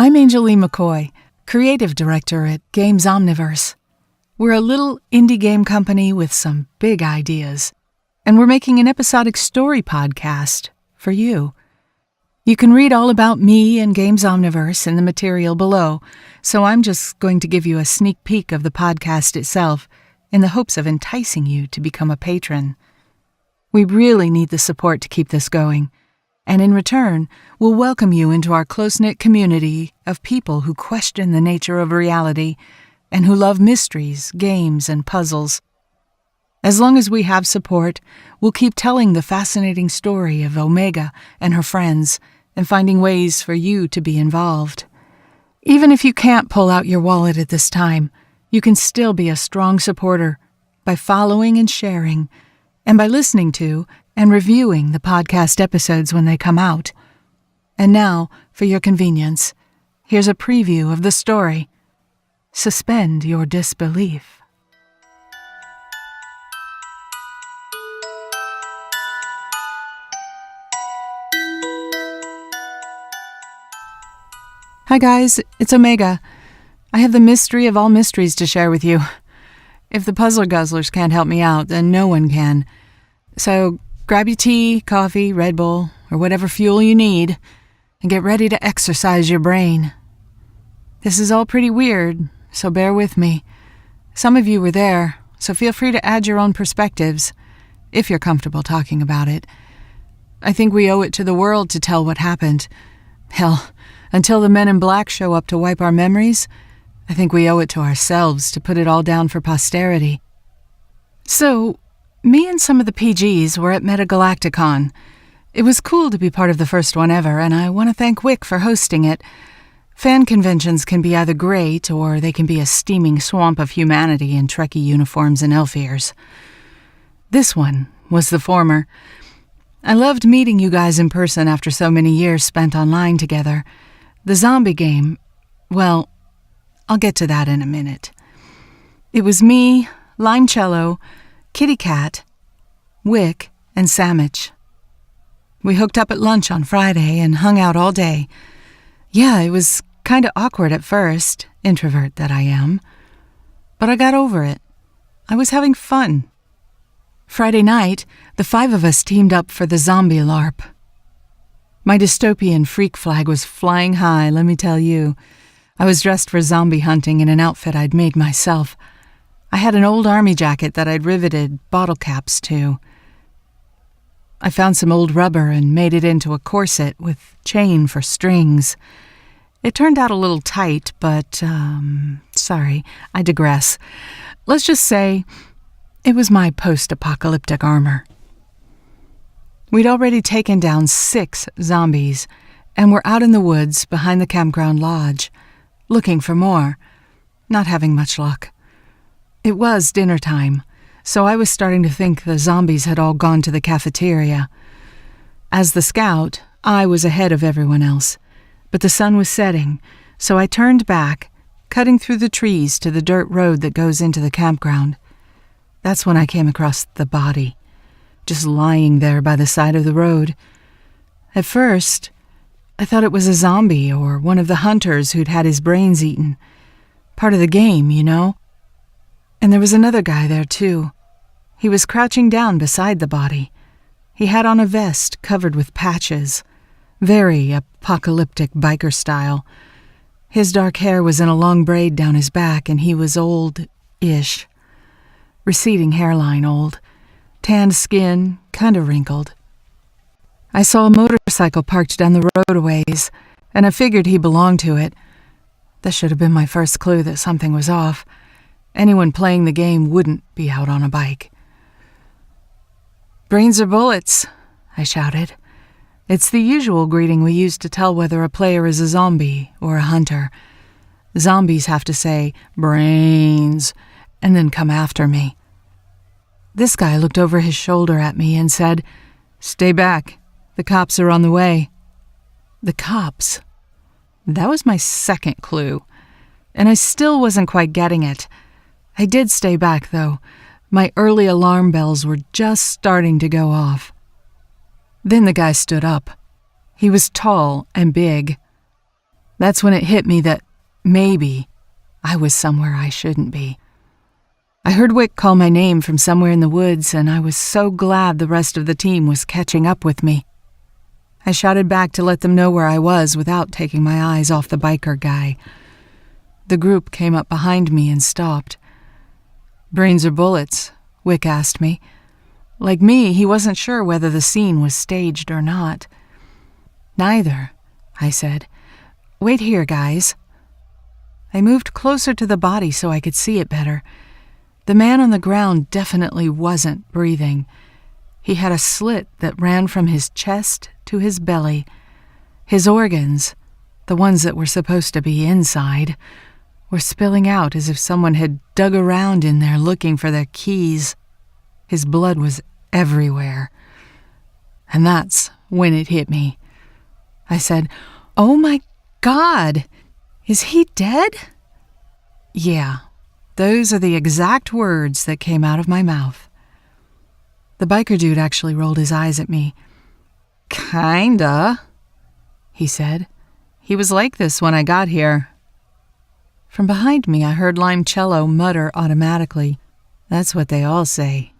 I'm Angeline McCoy, Creative Director at Games Omniverse. We're a little indie game company with some big ideas, and we're making an episodic story podcast for you. You can read all about me and Games Omniverse in the material below, so I'm just going to give you a sneak peek of the podcast itself in the hopes of enticing you to become a patron. We really need the support to keep this going, and in return, we'll welcome you into our close-knit community of people who question the nature of reality and who love mysteries, games, and puzzles. As long as we have support, we'll keep telling the fascinating story of Ohmega and her friends and finding ways for you to be involved. Even if you can't pull out your wallet at this time, you can still be a strong supporter by following and sharing, and by listening to and reviewing the podcast episodes when they come out. And now, for your convenience, here's a preview of the story. Suspend your disbelief. Hi guys, it's Ohmega. I have the mystery of all mysteries to share with you. If the puzzler guzzlers can't help me out, then no one can. So grab your tea, coffee, Red Bull, or whatever fuel you need, and get ready to exercise your brain. This is all pretty weird, so bear with me. Some of you were there, so feel free to add your own perspectives, if you're comfortable talking about it. I think we owe it to the world to tell what happened. Hell, until the men in black show up to wipe our memories, I think we owe it to ourselves to put it all down for posterity. So, me and some of the PGs were at MetaGalactiCon. It was cool to be part of the first one ever, and I want to thank Wick for hosting it. Fan conventions can be either great, or they can be a steaming swamp of humanity in Trekkie uniforms and elf ears. This one was the former. I loved meeting you guys in person after so many years spent online together. The zombie game, well, I'll get to that in a minute. It was me, Limecello, Kitty Cat, Wick, and Samich. We hooked up at lunch on Friday and hung out all day. Yeah, it was kind of awkward at first, introvert that I am. But I got over it. I was having fun. Friday night, the 5 of us teamed up for the zombie LARP. My dystopian freak flag was flying high, let me tell you. I was dressed for zombie hunting in an outfit I'd made myself. I had an old army jacket that I'd riveted bottle caps to. I found some old rubber and made it into a corset with chain for strings. It turned out a little tight, but, sorry, I digress. Let's just say it was my post-apocalyptic armor. We'd already taken down 6 zombies, and were out in the woods behind the campground lodge, looking for more, not having much luck. It was dinner time, so I was starting to think the zombies had all gone to the cafeteria. As the scout, I was ahead of everyone else, but the sun was setting, so I turned back, cutting through the trees to the dirt road that goes into the campground. That's when I came across the body, just lying there by the side of the road. At first, I thought it was a zombie or one of the hunters who'd had his brains eaten. Part of the game, you know? And there was another guy there, too. He was crouching down beside the body. He had on a vest covered with patches, very apocalyptic biker style. His dark hair was in a long braid down his back, and he was old-ish. Receding hairline old. Tanned skin, kind of wrinkled. I saw a motorcycle parked down the road a ways, and I figured he belonged to it. That should have been my first clue that something was off. Anyone playing the game wouldn't be out on a bike. "Brains or bullets?" I shouted. It's the usual greeting we use to tell whether a player is a zombie or a hunter. Zombies have to say, "brains," and then come after me. This guy looked over his shoulder at me and said, "Stay back. The cops are on the way." The cops. That was my second clue, and I still wasn't quite getting it. I did stay back, though. My early alarm bells were just starting to go off. Then the guy stood up. He was tall and big. That's when it hit me that maybe I was somewhere I shouldn't be. I heard Wick call my name from somewhere in the woods, and I was so glad the rest of the team was catching up with me. I shouted back to let them know where I was without taking my eyes off the biker guy. The group came up behind me and stopped. "Brains or bullets?" Wick asked me. Like me, he wasn't sure whether the scene was staged or not. "Neither," I said. "Wait here, guys." I moved closer to the body so I could see it better. The man on the ground definitely wasn't breathing. He had a slit that ran from his chest to his belly. His organs, the ones that were supposed to be inside, were spilling out as if someone had dug around in there looking for their keys. His blood was everywhere. And that's when it hit me. I said, "Oh my God, is he dead?" Yeah, those are the exact words that came out of my mouth. The biker dude actually rolled his eyes at me. "Kinda," he said. "He was like this when I got here." From behind me, I heard Limoncello mutter automatically, "That's what they all say."